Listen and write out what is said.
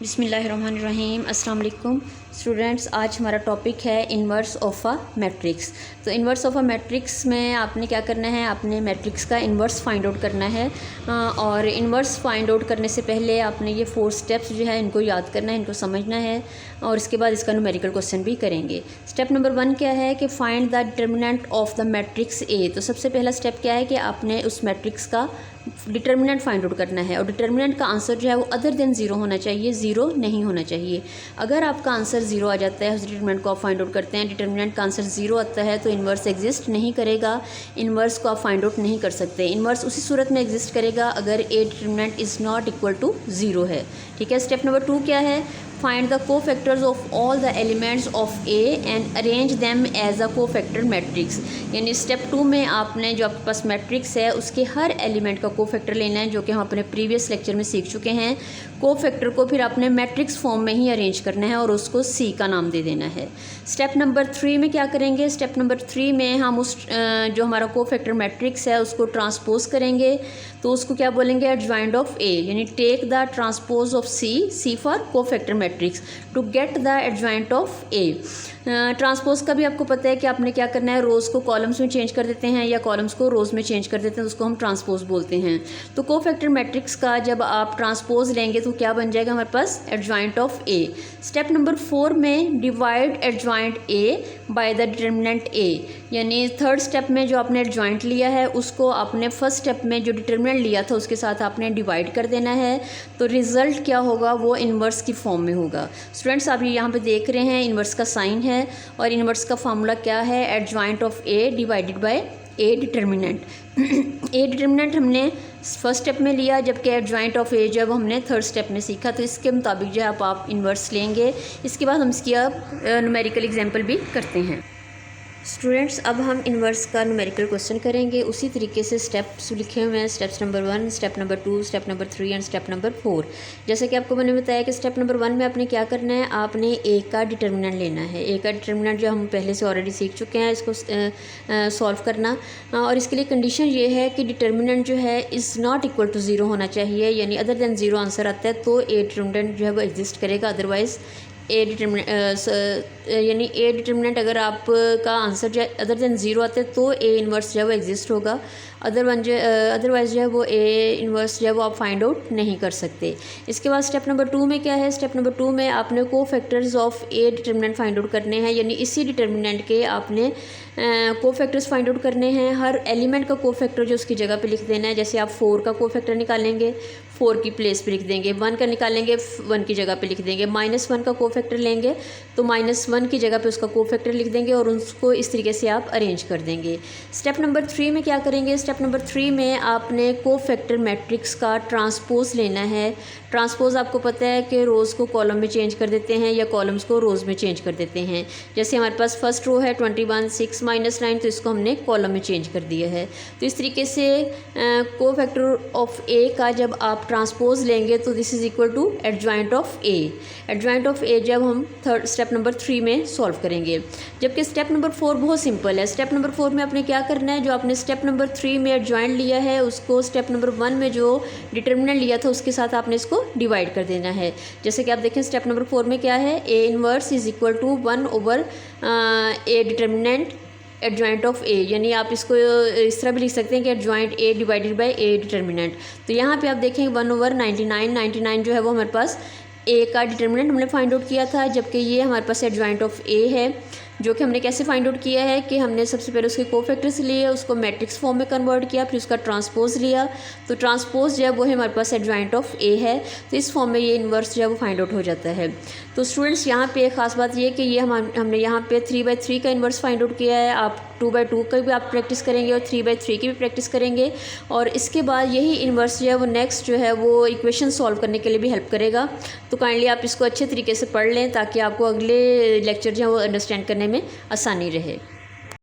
बिस्मिल्लाहिर्रहमानिर्रहीम। अस्सलाम वालेकुम स्टूडेंट्स, आज हमारा टॉपिक है इन्वर्स ऑफ अ मैट्रिक्स। तो इन्वर्स ऑफ अ मैट्रिक्स में आपने क्या करना है, आपने मैट्रिक्स का इन्वर्स फाइंड आउट करना है। और इन्वर्स फाइंड आउट करने से पहले आपने ये 4 स्टेप्स जो है इनको याद करना है, इनको समझना है और इसके बाद इसका न्यूमेरिकल क्वेश्चन भी करेंगे। स्टेप नंबर 1 क्या है कि find the determinant of the matrix A. तो सबसे पहला स्टेप क्या है कि आपने उस मैट्रिक्स का डिटर्मिनेंट फाइंड आउट करना है और डिटर्मिनेंट का आंसर जो है वो अदर देन ज़ीरो होना चाहिए, ज़ीरो नहीं होना चाहिए। अगर आपका आंसर ज़ीरो आ जाता है, उस डिटर्मिनेंट को आप फाइंड आउट करते हैं, डिटर्मिनेंट का आंसर ज़ीरो आता है तो इन्वर्स एग्जिस्ट नहीं करेगा, इन्वर्स को आप फाइंड आउट नहीं कर सकते। इन्वर्स उसी सूरत में एग्जिस्ट करेगा अगर A determinant is not equal to zero है। ठीक है। स्टेप नंबर 2 क्या है, find the cofactors of all the elements of A and arrange them as a cofactor matrix. यानी स्टेप 2 में आपने जो आपके पास मैट्रिक्स है उसके हर एलिमेंट का कोफैक्टर लेना है, जो कि हम अपने प्रीवियस लेक्चर में सीख चुके हैं। कोफैक्टर को फिर आपने मैट्रिक्स फॉर्म में ही अरेंज करना है और उसको सी का नाम दे देना है। स्टेप नंबर 3 में क्या करेंगे, स्टेप नंबर 3 में हम उस जो हमारा कोफैक्टर मैट्रिक्स है उसको ट्रांसपोज करेंगे। तो उसको क्या बोलेंगे, एडजॉइंट ऑफ ए, यानी take the transpose of C for cofactor matrix to get the adjoint of A. Transpose का भी आपको पता है कि आपने क्या करना है, रोज़ को कॉलम्स में चेंज कर देते हैं या कॉलम्स को रोज़ में चेंज कर देते हैं, उसको हम ट्रांसपोज बोलते हैं। तो कोफैक्टर मैट्रिक्स का जब आप ट्रांसपोज लेंगे तो क्या बन जाएगा हमारे पास, adjoint of A. Step number 4 में divide adjoint A by the determinant A, यानी थर्ड स्टेप में जो आपने एडजॉइंट लिया है उसको आपने फर्स्ट स्टेप में जो डिटर्मिनेंट लिया था उसके साथ आपने डिवाइड कर देना है। तो रिज़ल्ट क्या होगा, वो इन्वर्स की फॉर्म में होगा। स्टूडेंट्स आप यहाँ पे देख रहे हैं इन्वर्स का साइन है और इन्वर्स का फार्मूला क्या है, adjoint of A divided by A determinant. A determinant हमने फर्स्ट स्टेप में लिया, जबकि एडजॉइंट ऑफ ए जब हमने थर्ड स्टेप में सीखा। तो इसके मुताबिक जो है आप इन्वर्स लेंगे। इसके बाद हम इसकी न्यूमेरिकल एग्जांपल भी करते हैं। स्टूडेंट्स अब हम इन्वर्स का न्यूमेरिकल क्वेश्चन करेंगे। उसी तरीके से स्टेप्स लिखे हुए हैं, steps number 1, step number 2, step number 3 and step number 4। जैसे कि आपको मैंने बताया कि स्टेप नंबर 1 में आपने क्या करना है, आपने ए का डिटर्मिनेंट लेना है। ए का डिटर्मिनेंट जो हम पहले से ऑलरेडी सीख चुके हैं, इसको सॉल्व करना। और इसके लिए कंडीशन ये है कि डिटर्मिनेंट जो है is not equal to zero होना चाहिए, यानी अदर देन ज़ीरो आंसर आता है तो ए डिटर्मिनेंट जो है वो एग्जिस्ट करेगा। अदरवाइज़ ए डिटर्मिनेंट यानी ए डिटर्मिनेंट अगर आपका आंसर जो है अदर देन ज़ीरो आता है तो ए इन्वर्स जो है वो एग्जिस्ट होगा। अदरवाइज़ जो है वो ए इन्वर्स जो है वो आप फाइंड आउट नहीं कर सकते। इसके बाद स्टेप नंबर 2 में क्या है, स्टेप नंबर 2 में आपने cofactors of A determinant find out करने हैं, यानी इसी डिटर्मिनेंट के आपने कोफैक्टर्स फाइंड आउट करने हैं। हर एलिमेंट का कोफैक्टर जो उसकी जगह पे लिख देना है। जैसे आप 4 का कोफैक्टर निकालेंगे, 4 की प्लेस पे लिख देंगे, 1 का निकालेंगे, 1 की जगह पे लिख देंगे, -1 का कोफैक्टर लेंगे तो -1 की जगह पे उसका कोफैक्टर लिख देंगे और उसको इस तरीके से आप अरेंज कर देंगे। स्टेप नंबर 3 में क्या करेंगे, स्टेप नंबर 3 में आपने कोफैक्टर मैट्रिक्स का ट्रांसपोज लेना है। ट्रांसपोज आपको पता है कि रोज़ को कॉलम में चेंज कर देते हैं या कॉलम्स को रोज़ में चेंज कर देते हैं। जैसे हमारे पास फर्स्ट रो है 21, 6, -9, तो इसको हमने कॉलम में चेंज कर दिया है। तो इस तरीके से कोफैक्टर ऑफ ए का जब आप ट्रांसपोज लेंगे तो this is equal to adjoint of A. Adjoint of A जब हम स्टेप नंबर 3 में सॉल्व करेंगे। जबकि स्टेप नंबर 4 बहुत सिंपल है। स्टेप नंबर 4 में आपने क्या करना है, जो आपने स्टेप नंबर 3 में एडजॉइंट लिया है उसको स्टेप नंबर 1 में जो डिटर्मिनेंट लिया था उसके साथ आपने इसको डिवाइड कर देना है। जैसे कि आप देखें स्टेप नंबर 4 में क्या है, A inverse is equal to 1/, A determinant adjoint of A, यानी आप इसको इस तरह भी लिख सकते हैं कि adjoint A divided by A determinant. तो यहाँ पे आप देखें 1/99 जो है वो हमारे पास ए का डिटर्मिनेंट हमने फाइंड आउट किया था, जबकि ये हमारे पास एडजॉइंट ऑफ ए है, जो कि हमने कैसे फाइंड आउट किया है कि हमने सबसे पहले उसके कोफैक्टर्स लिए, उसको मैट्रिक्स फॉर्म में कन्वर्ट किया, फिर उसका ट्रांसपोज लिया। तो ट्रांसपोज जो है वो है हमारे पास एडजॉइंट ऑफ ए है, तो इस फॉर्म में ये इन्वर्स जो है वो फाइंड आउट हो जाता है। तो स्टूडेंट्स यहाँ पे एक ख़ास बात ये कि ये हमने यहाँ पे 3/3 का इन्वर्स फाइंड आउट किया है। आप 2/2 का भी आप प्रैक्टिस करेंगे और 3/3 की भी प्रैक्टिस करेंगे और इसके बाद यही इन्वर्स जो है वो नेक्स्ट जो है वो इक्वेशन सॉल्व करने के लिए भी हेल्प करेगा। तो काइंडली आप इसको अच्छे तरीके से पढ़ लें ताकि आपको अगले लेक्चर जो है वो अंडरस्टैंड करने में आसानी रहे।